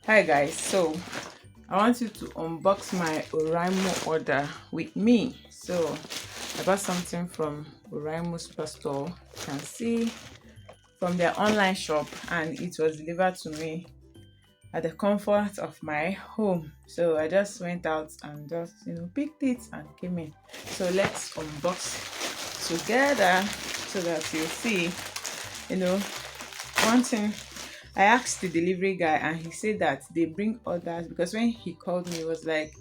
Hi guys, so I want you to unbox my Oriamo order with me. So I bought something from Oriamo Store. You can see from their online shop, and it was delivered to me at the comfort of my home. So I just went out and just picked it and came in. So let's unbox together so that you see. One thing, I asked the delivery guy and he said that they bring orders, because when he called me, it was like,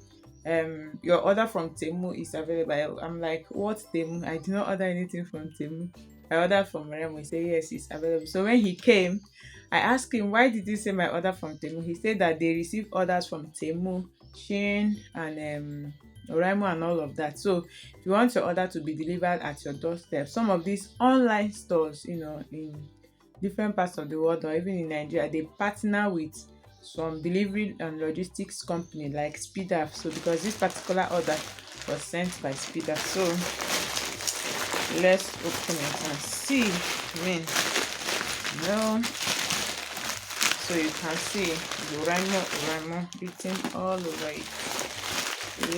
your order from Temu is available. I'm like, what Temu? I did not order anything from Temu. I ordered from Oriamo. He said yes, it's available. So when he came, I asked him, why did you say my order from Temu? He said that they receive orders from Temu, Shein, and Oriamo and all of that. So if you want your order to be delivered at your doorstep, some of these online stores, in different parts of the world or even in Nigeria, they partner with some delivery and logistics company like Speed-Up. So because this particular order was sent by Speed-Up, so let's open it and see. So you can see the Oriamo written all over it.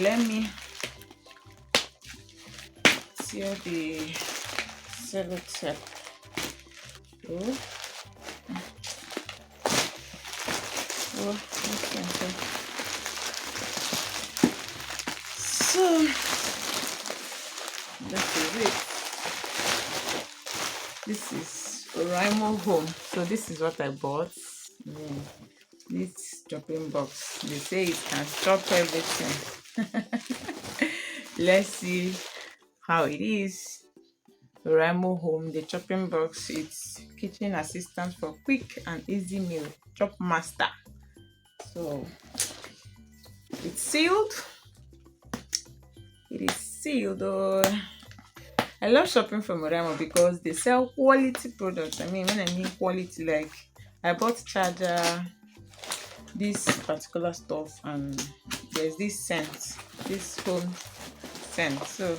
Let me tear the cellotape. Okay. So this is it. This is Oriamo Home. So this is what I bought. This chopping box. They say it can chop everything. Let's see how it is. Oriamo Home, the chopping box. It's kitchen assistant for quick and easy meal. ChopMaster. So it's sealed. It is sealed. I love shopping from Oriamo because they sell quality products. I mean, when I mean quality, like I bought charger, this particular stuff, and there's this scent, this home scent. So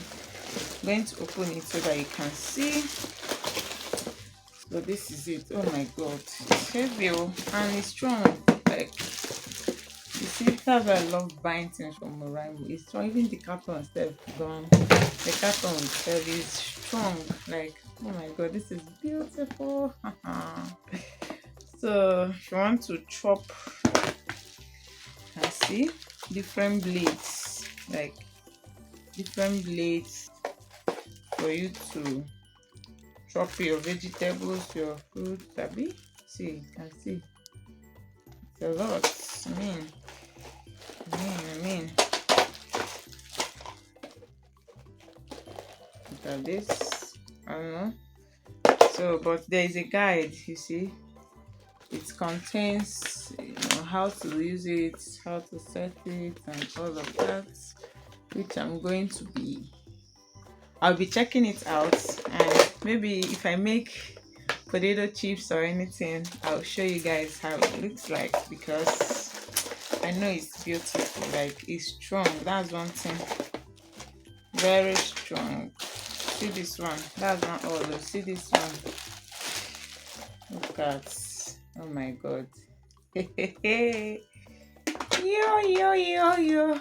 I'm going to open it so that you can see. So this is it. Oh my god, it's heavy and it's strong. Like, you see, that's why I love buying things from Oriamo. It's strong. Even the carton itself gone. The carton itself is strong. Like, oh my god, this is beautiful. So if you want to chop, you can see different blades, like different blades for you to chop your vegetables, your fruit. See, you can see it's a lot. I mean, look at this. I don't know. So, but there is a guide. You see, it contains how to use it, how to set it, and all of that, which I'll be checking it out, and maybe if I make potato chips or anything, I'll show you guys how it looks like, because I know it's beautiful. Like, it's strong. That's one thing. Very strong. See this one. That's not all though. See this one. Look at. Oh my god. Yo.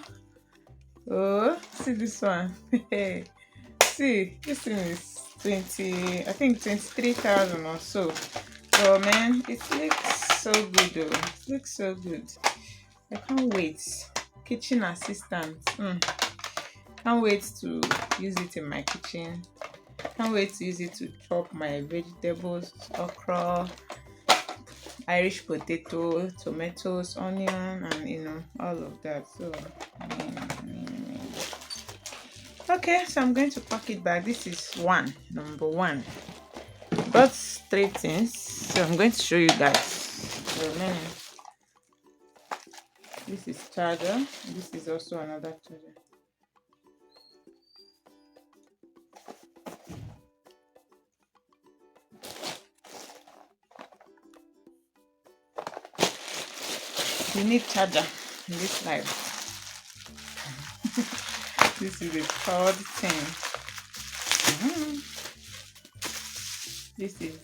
Oh, see this one. See, this thing is 20, I think 23,000 or so. Oh man, it looks so good though. It looks so good. I can't wait. Kitchen assistant. Can't wait to use it in my kitchen. Can't wait to use it to chop my vegetables, okra, Irish potato, tomatoes, onion, and all of that. So okay, so I'm going to pack it back. This is number one. Got three things, so I'm going to show you guys. So this is charger. This is also another charger. You need charger in this life. This is a third thing. This is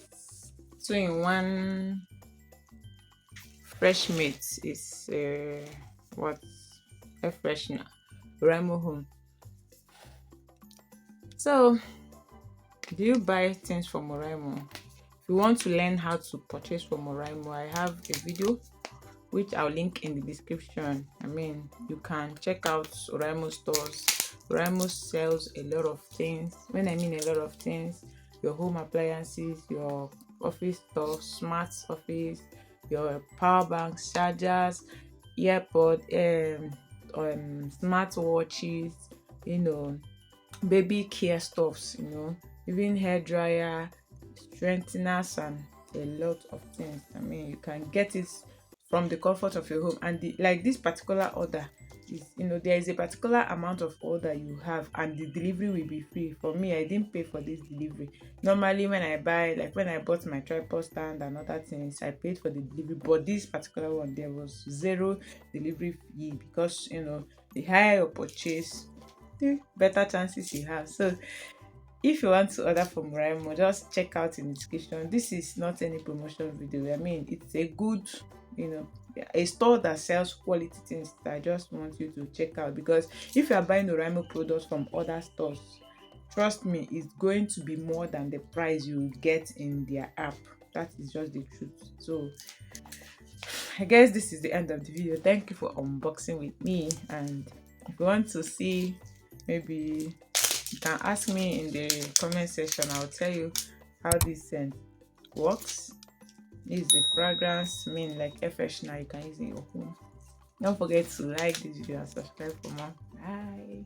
2-in-1 Fresh meat is what a freshener. Oriamo home. So, do you buy things from Oriamo? If you want to learn how to purchase from Oriamo, I have a video which I'll link in the description. I mean, you can check out Oriamo stores. Oriamo sells a lot of things. When I mean a lot of things, your home appliances, your office stuff, smart office, your power banks, chargers, earpod, smart watches, you know, baby care stuffs, even hair dryer, strengtheners, and a lot of things. I mean, you can get it from the comfort of your home. And like this particular order is, there is a particular amount of order you have, and the delivery will be free. For me, I didn't pay for this delivery. Normally, when I buy, like when I bought my tripod stand and other things, I paid for the delivery. But this particular one, there was zero delivery fee, because the higher your purchase, the better chances you have. So if you want to order from Raimo, just check out in the description. This is not any promotion video. I mean, it's a good, a store that sells quality things that I just want you to check out. Because if you are buying Raimo products from other stores, trust me, it's going to be more than the price you get in their app. That is just the truth. So I guess this is the end of the video. Thank you for unboxing with me. And if you want to see, maybe you can ask me in the comment section. I'll tell you how this scent works. This is the fragrance, like air freshener you can use in your home. Don't forget to like this video and subscribe for more. Bye.